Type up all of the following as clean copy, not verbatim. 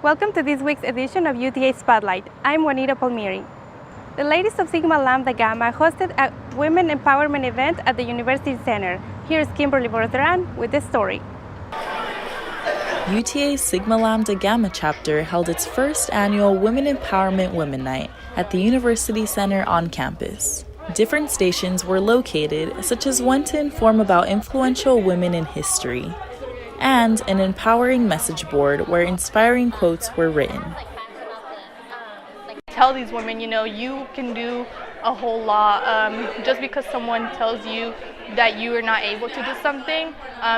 Welcome to this week's edition of UTA Spotlight. I'm Juanita Palmieri. The ladies of Sigma Lambda Gamma hosted a women empowerment event at the University Center. Here's Kimberly Bortheran with this story. UTA's Sigma Lambda Gamma chapter held its first annual Women Empowerment Women Night at the University Center on campus. Different stations were located, such as one to inform about influential women in history, and an empowering message board where inspiring quotes were written. Tell these women, you can do a whole lot. Just because someone tells you that you are not able to do something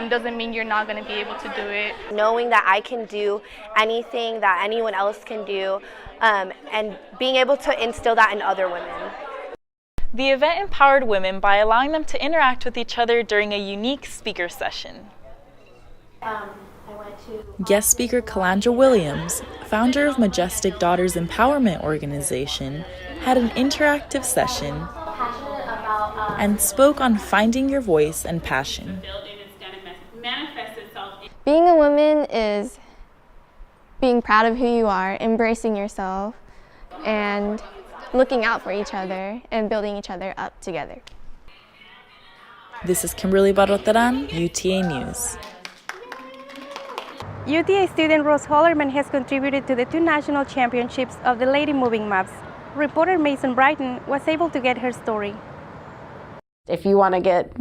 doesn't mean you're not going to be able to do it. Knowing that I can do anything that anyone else can do, and being able to instill that in other women. The event empowered women by allowing them to interact with each other during a unique speaker session. Guest speaker Calandra Williams, founder of Majestic Daughters Empowerment Organization, had an interactive session and spoke on finding your voice and passion. Being a woman is being proud of who you are, embracing yourself, and looking out for each other and building each other up together. This is Kimberly Bortheran, UTA News. UTA student Rose Hollerman has contributed to the 2 national championships of the Lady Moving Maps. Reporter Mason Brighton was able to get her story. If you want to get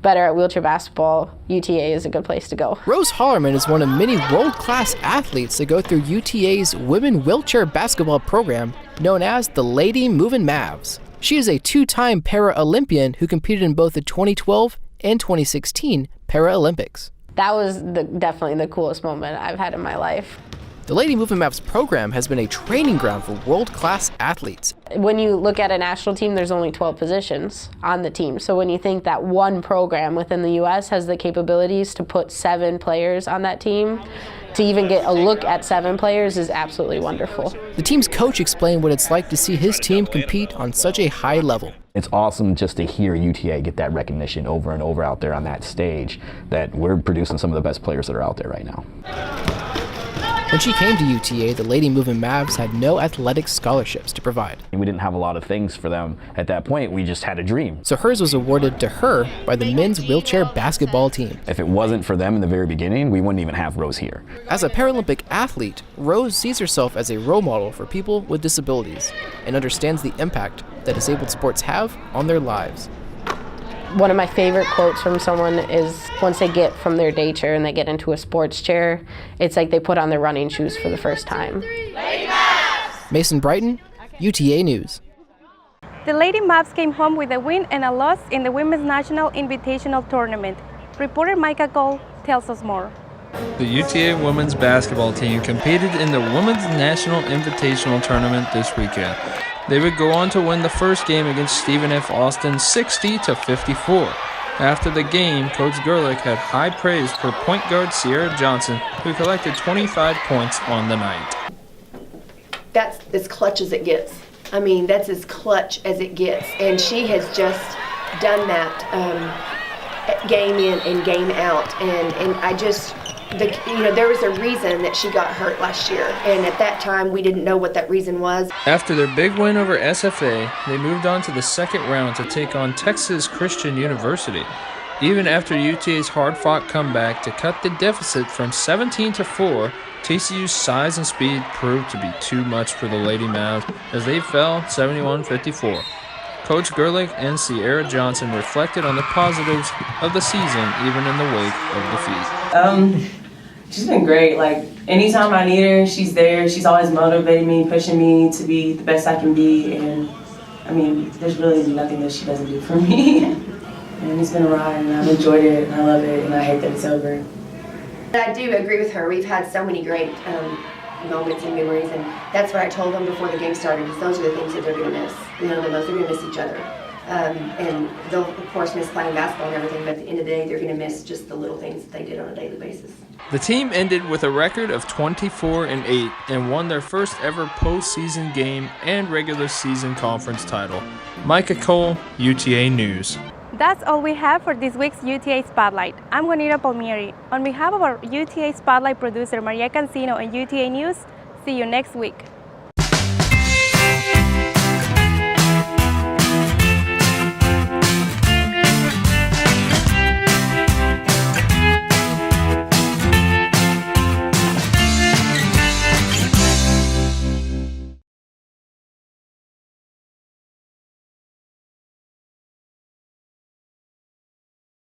better at wheelchair basketball, UTA is a good place to go. Rose Hollerman is one of many world-class athletes to go through UTA's women wheelchair basketball program known as the Lady Moving Mavs. She is a 2-time Para-Olympian who competed in both the 2012 and 2016 Paralympics. That was definitely the coolest moment I've had in my life. The Lady Moving Maps program has been a training ground for world-class athletes. When you look at a national team, there's only 12 positions on the team. So when you think that one program within the U.S. has the capabilities to put 7 players on that team, to even get a look at 7 players is absolutely wonderful. The team's coach explained what it's like to see his team compete on such a high level. It's awesome just to hear UTA get that recognition over and over out there on that stage, that we're producing some of the best players that are out there right now. When she came to UTA, the Lady Moving Mavs had no athletic scholarships to provide. We didn't have a lot of things for them at that point. We just had a dream. So hers was awarded to her by the men's wheelchair basketball team. If it wasn't for them in the very beginning, we wouldn't even have Rose here. As a Paralympic athlete, Rose sees herself as a role model for people with disabilities and understands the impact that disabled sports have on their lives. One of my favorite quotes from someone is once they get from their day chair and they get into a sports chair, it's like they put on their running shoes for the first time. Mason Brighton, UTA News. The Lady Mavs came home with a win and a loss in the Women's National Invitational Tournament. Reporter Micah Cole tells us more. The UTA women's basketball team competed in the Women's National Invitational Tournament this weekend. They would go on to win the first game against Stephen F. Austin 60-54. After the game, Coach Gerlich had high praise for point guard Sierra Johnson, who collected 25 points on the night. That's as clutch as it gets. I mean, that's as clutch as it gets. And she has just done that game in and game out. And I just... there was a reason that she got hurt last year, and at that time we didn't know what that reason was. After their big win over SFA, they moved on to the second round to take on Texas Christian University. Even after UTA's hard-fought comeback to cut the deficit from 17-4, TCU's size and speed proved to be too much for the Lady Mavs as they fell 71-54. Coach Gerlich and Sierra Johnson reflected on the positives of the season, even in the wake of defeat. She's been great. Like, anytime I need her, she's there. She's always motivating me, pushing me to be the best I can be. And, I mean, there's really nothing that she doesn't do for me. And it's been a ride, and I've enjoyed it, and I love it, and I hate that it's over. I do agree with her. We've had so many great moments and memories, and that's what I told them before the game started, is those are the things that they're going to miss. The most, they're going to miss each other. And they'll, of course, miss playing basketball and everything, but at the end of the day, they're going to miss just the little things that they did on a daily basis. The team ended with a record of 24-8 and won their first ever postseason game and regular season conference title. Micah Cole, UTA News. That's all we have for this week's UTA Spotlight. I'm Juanita Palmieri. On behalf of our UTA Spotlight producer Maria Cancino and UTA News, See you next week.